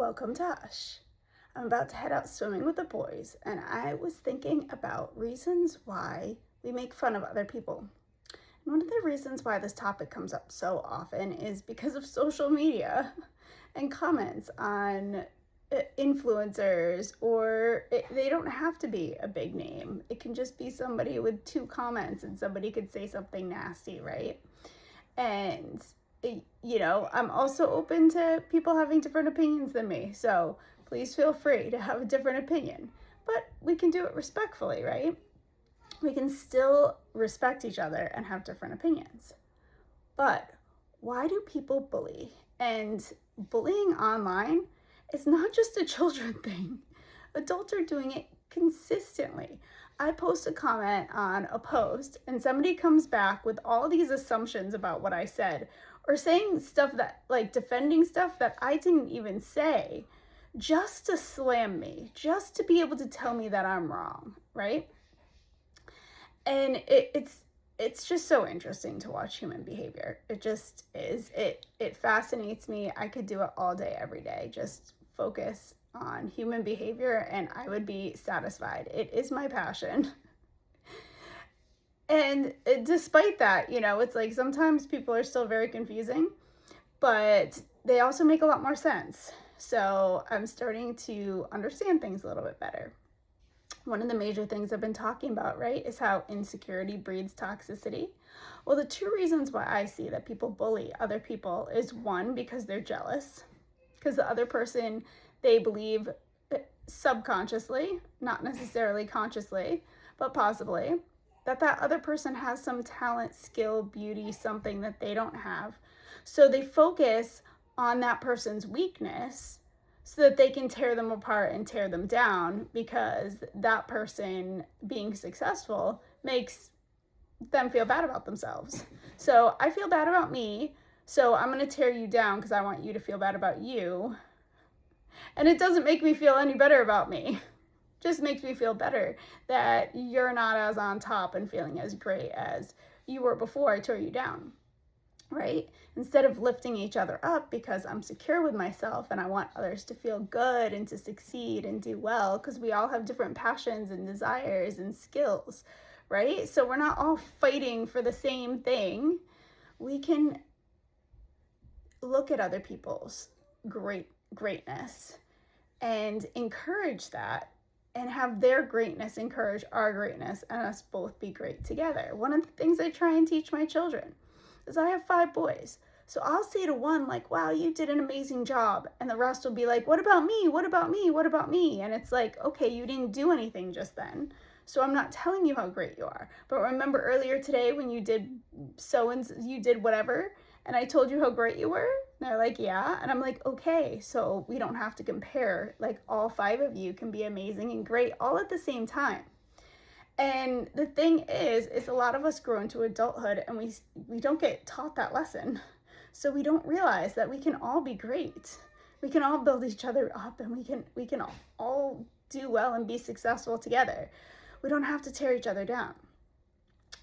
Welcome, Tosh. I'm about to head out swimming with the boys, and I was thinking about reasons why we make fun of other people. And one of the reasons why this topic comes up so often is because of social media and comments on influencers, they don't have to be a big name. It can just be somebody with 2 comments and somebody could say something nasty, right? And I'm also open to people having different opinions than me. So please feel free to have a different opinion. But we can do it respectfully, right? We can still respect each other and have different opinions. But why do people bully? And bullying online is not just a children thing. Adults are doing it consistently. I post a comment on a post and somebody comes back with all these assumptions about what I said, or saying stuff that, like, defending stuff that I didn't even say, just to slam me, just to be able to tell me that I'm wrong, right? And it's just so interesting to watch human behavior. It just is. It fascinates me. I could do it all day, every day. Just focus on human behavior and I would be satisfied. It is my passion. And despite that, it's like sometimes people are still very confusing, but they also make a lot more sense. So I'm starting to understand things a little bit better. One of the major things I've been talking about, right, is how insecurity breeds toxicity. Well, the 2 reasons why I see that people bully other people is, 1, because they're jealous, because the other person, they believe subconsciously, not necessarily consciously, but possibly, that other person has some talent, skill, beauty, something that they don't have. So they focus on that person's weakness so that they can tear them apart and tear them down, because that person being successful makes them feel bad about themselves. So I feel bad about me, so I'm going to tear you down because I want you to feel bad about you. And it doesn't make me feel any better about me. Just makes me feel better that you're not as on top and feeling as great as you were before I tore you down, right? Instead of lifting each other up because I'm secure with myself and I want others to feel good and to succeed and do well, because we all have different passions and desires and skills, right? So we're not all fighting for the same thing. We can look at other people's greatness and encourage that, and have their greatness encourage our greatness, and us both be great together. One of the things I try and teach my children is, I have 5 boys. So I'll say to one, like, wow, you did an amazing job. And the rest will be like, what about me? What about me? What about me? And it's like, okay, you didn't do anything just then. So I'm not telling you how great you are. But remember earlier today when you did you did whatever, and I told you how great you were? And they're like, yeah. And I'm like, okay, so we don't have to compare. Like, all 5 of you can be amazing and great all at the same time. And the thing is a lot of us grow into adulthood and we don't get taught that lesson. So we don't realize that we can all be great. We can all build each other up, and we can all do well and be successful together. We don't have to tear each other down.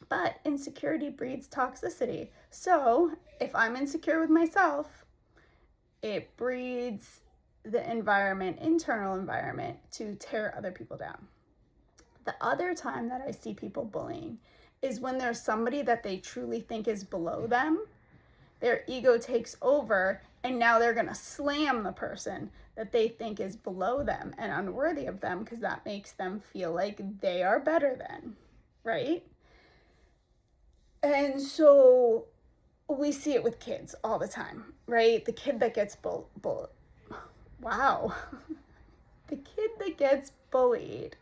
But insecurity breeds toxicity. So if I'm insecure with myself, it breeds the internal environment to tear other people down. The other time that I see people bullying is when there's somebody that they truly think is below them. Their ego takes over, and now they're going to slam the person that they think is below them and unworthy of them, because that makes them feel like they are better than, right? And so we see it with kids all the time, right? The kid that gets wow. The kid that gets bullied,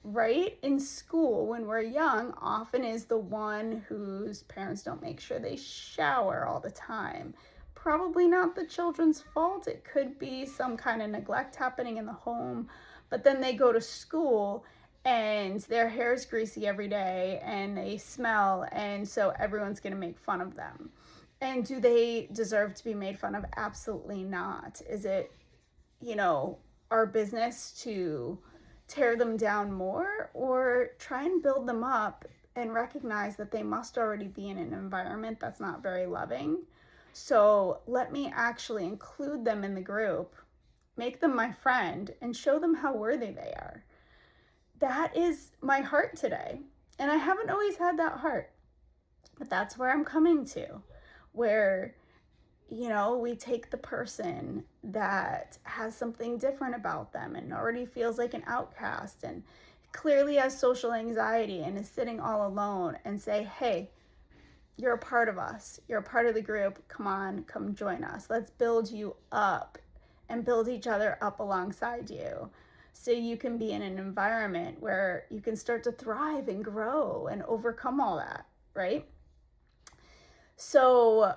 right, in school when we're young, often is the one whose parents don't make sure they shower all the time. Probably not the children's fault. It could be some kind of neglect happening in the home, but then they go to school and their hair is greasy every day and they smell, and so everyone's going to make fun of them. And do they deserve to be made fun of? Absolutely not. Is it, our business to tear them down more, or try and build them up and recognize that they must already be in an environment that's not very loving? So let me actually include them in the group make them my friend, and show them how worthy they are. That is my heart today. And I haven't always had that heart, but that's where I'm coming to, where, you know, we take the person that has something different about them and already feels like an outcast and clearly has social anxiety and is sitting all alone, and say, hey, you're a part of us. You're a part of the group. Come on, come join us. Let's build you up and build each other up alongside you, so you can be in an environment where you can start to thrive and grow and overcome all that, right? So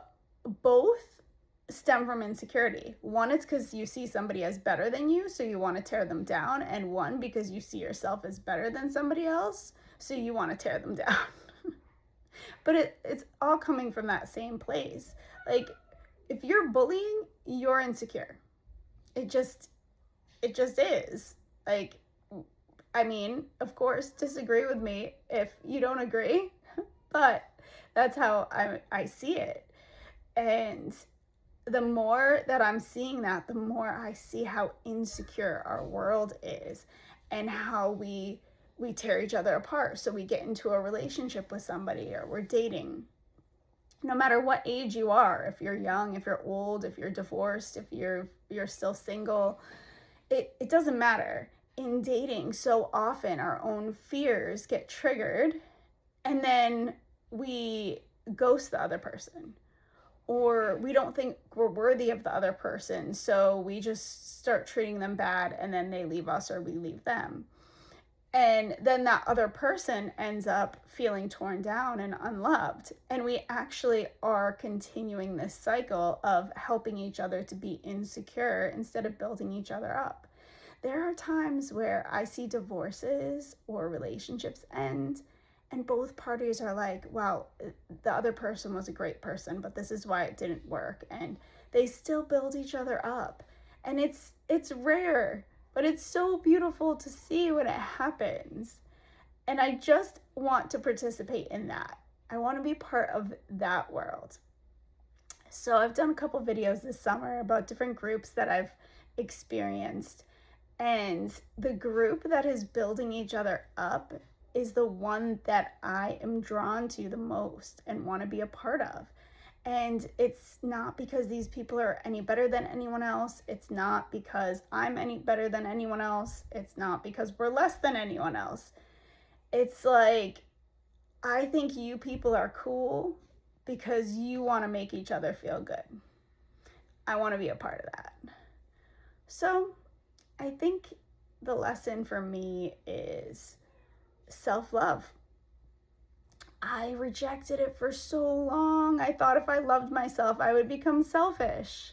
both stem from insecurity. One, it's because you see somebody as better than you, so you want to tear them down. And one, because you see yourself as better than somebody else, so you want to tear them down. But it's all coming from that same place. Like, if you're bullying, you're insecure. It just is. Like, I mean, of course, disagree with me if you don't agree, but that's how I see it. And the more that I'm seeing that, the more I see how insecure our world is, and how we tear each other apart. So we get into a relationship with somebody, or we're dating. No matter what age you are, if you're young, if you're old, if you're divorced, if you're still single, it doesn't matter. In dating, so often our own fears get triggered, and then we ghost the other person, or we don't think we're worthy of the other person, so we just start treating them bad, and then they leave us or we leave them. And then that other person ends up feeling torn down and unloved. And we actually are continuing this cycle of helping each other to be insecure instead of building each other up. There are times where I see divorces or relationships end, and both parties are like, wow, the other person was a great person, but this is why it didn't work. And they still build each other up. And it's rare, but it's so beautiful to see when it happens. And I just want to participate in that. I want to be part of that world. So I've done a couple videos this summer about different groups that I've experienced. And the group that is building each other up is the one that I am drawn to the most and want to be a part of. And it's not because these people are any better than anyone else. It's not because I'm any better than anyone else. It's not because we're less than anyone else. It's like, I think you people are cool because you want to make each other feel good. I want to be a part of that. So I think the lesson for me is self-love. I rejected it for so long. I thought if I loved myself, I would become selfish.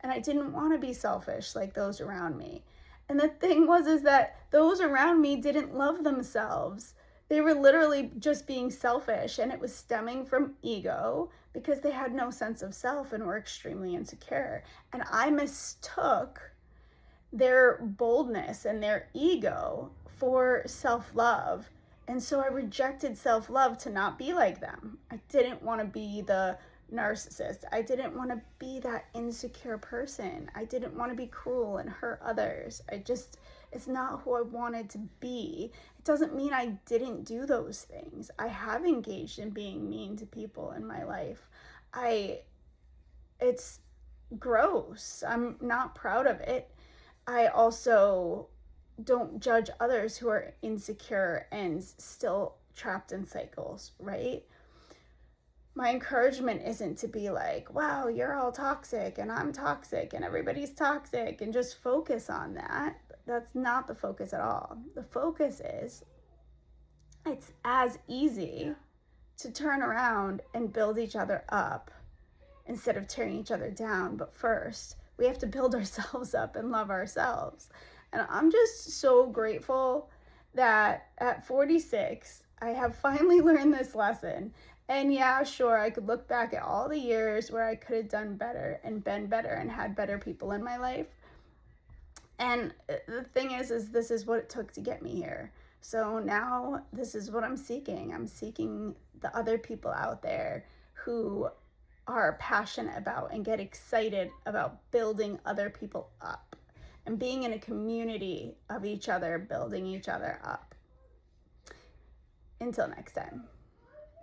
And I didn't want to be selfish like those around me. And the thing is that those around me didn't love themselves. They were literally just being selfish, and it was stemming from ego because they had no sense of self and were extremely insecure. And I mistook their boldness and their ego for self-love. And so I rejected self-love to not be like them. I didn't want to be the narcissist. I didn't want to be that insecure person. I didn't want to be cruel and hurt others. It's not who I wanted to be. It doesn't mean I didn't do those things. I have engaged in being mean to people in my life. It's gross. I'm not proud of it. I also don't judge others who are insecure and still trapped in cycles, right? My encouragement isn't to be like, wow, you're all toxic and I'm toxic and everybody's toxic, and just focus on that. That's not the focus at all. The focus is, it's as easy to turn around and build each other up instead of tearing each other down. But first, we have to build ourselves up and love ourselves. And I'm just so grateful that at 46, I have finally learned this lesson. And yeah, sure, I could look back at all the years where I could have done better and been better and had better people in my life. And the thing is this is what it took to get me here. So now this is what I'm seeking. I'm seeking the other people out there who are passionate about and get excited about building other people up and being in a community of each other, building each other up. Until next time.